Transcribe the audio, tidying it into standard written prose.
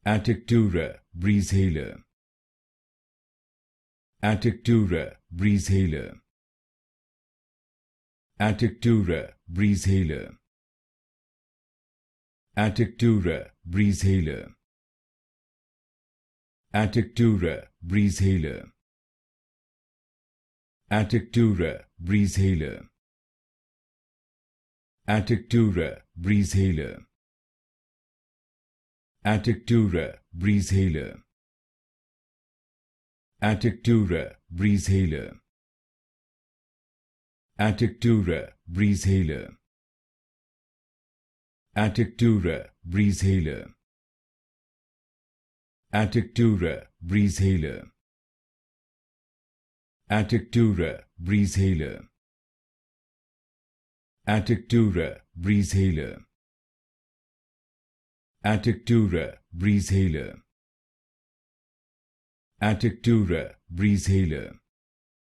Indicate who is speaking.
Speaker 1: Atectura Breezhaler. Atectura Breezhaler. Atectura Breezhaler. Atectura Breezhaler. Atectura Breezhaler. Atectura Breezhaler. Atectura Breezhaler. Atectura Breezhaler. Atectura Breezhaler. Atectura Breezhaler. Atectura Breezhaler. Atectura Breezhaler. Atectura Breezhaler. Atectura Breezhaler. Atectura Breezhaler. Atectura Breezhaler.